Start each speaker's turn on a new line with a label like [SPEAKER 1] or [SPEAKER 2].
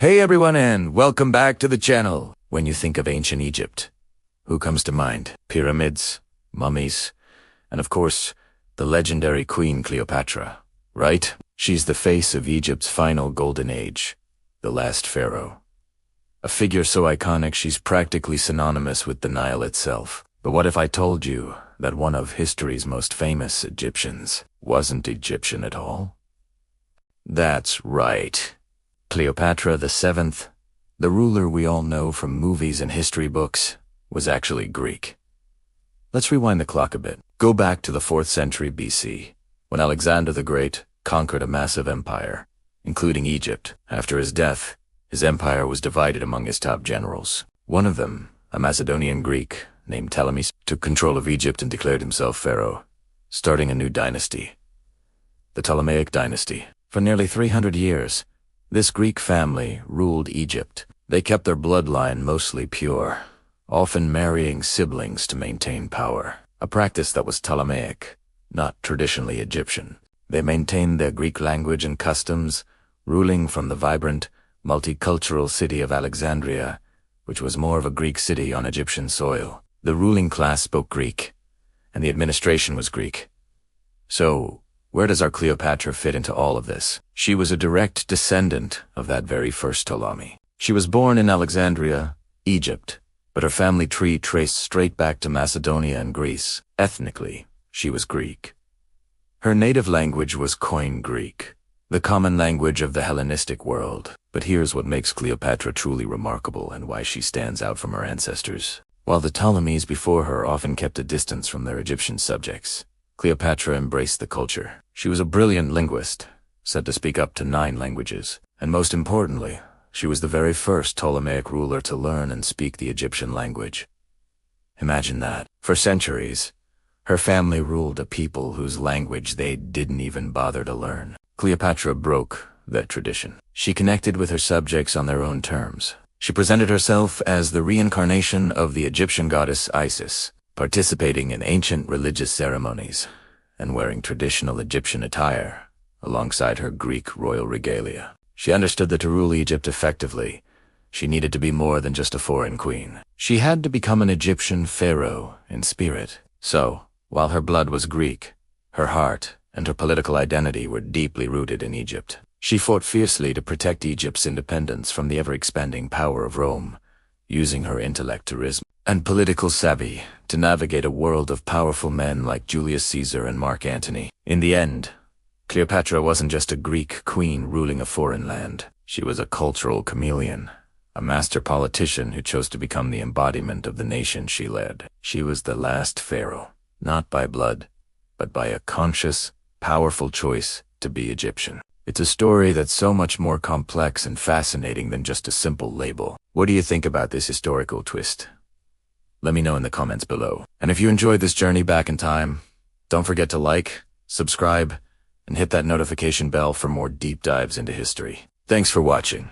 [SPEAKER 1] Hey everyone and welcome back to the channel. When you think of ancient Egypt, who comes to mind? Pyramids, mummies, and of course, the legendary Queen Cleopatra, right? She's the face of Egypt's final golden age, the last pharaoh. A figure so iconic she's practically synonymous with the Nile itself. But what if I told you that one of history's most famous Egyptians wasn't Egyptian at all? That's right. Cleopatra the Seventh, the ruler we all know from movies and history books, was actually Greek. Let's rewind the clock a bit. Go back to the 4th century BC, when Alexander the Great conquered a massive empire, including Egypt. After his death, his empire was divided among his top generals. One of them, a Macedonian Greek named Ptolemy, took control of Egypt and declared himself pharaoh, starting a new dynasty, the Ptolemaic dynasty. For nearly 300 years, this Greek family ruled Egypt. They kept their bloodline mostly pure, often marrying siblings to maintain power, a practice that was Ptolemaic, not traditionally Egyptian. They maintained their Greek language and customs, ruling from the vibrant, multicultural city of Alexandria, which was more of a Greek city on Egyptian soil. The ruling class spoke Greek, and the administration was Greek. So, where does our Cleopatra fit into all of this? She was a direct descendant of that very first Ptolemy. She was born in Alexandria, Egypt, but her family tree traced straight back to Macedonia and Greece. Ethnically, she was Greek. Her native language was Koine Greek, the common language of the Hellenistic world. But here's what makes Cleopatra truly remarkable and why she stands out from her ancestors. While the Ptolemies before her often kept a distance from their Egyptian subjects, Cleopatra embraced the culture. She was a brilliant linguist, said to speak up to 9 languages, and most importantly, she was the very first Ptolemaic ruler to learn and speak the Egyptian language. Imagine that. For centuries, her family ruled a people whose language they didn't even bother to learn. Cleopatra broke that tradition. She connected with her subjects on their own terms. She presented herself as the reincarnation of the Egyptian goddess Isis, participating in ancient religious ceremonies and wearing traditional Egyptian attire alongside her Greek royal regalia. She understood that to rule Egypt effectively, she needed to be more than just a foreign queen. She had to become an Egyptian pharaoh in spirit. So, while her blood was Greek, her heart and her political identity were deeply rooted in Egypt. She fought fiercely to protect Egypt's independence from the ever-expanding power of Rome, using her intellect, charisma, and political savvy to navigate a world of powerful men like Julius Caesar and Mark Antony. In the end, Cleopatra wasn't just a Greek queen ruling a foreign land. She was a cultural chameleon, a master politician who chose to become the embodiment of the nation she led. She was the last pharaoh, not by blood, but by a conscious, powerful choice to be Egyptian. It's a story that's so much more complex and fascinating than just a simple label. What do you think about this historical twist? Let me know in the comments below. And if you enjoyed this journey back in time, don't forget to like, subscribe, and hit that notification bell for more deep dives into history. Thanks for watching.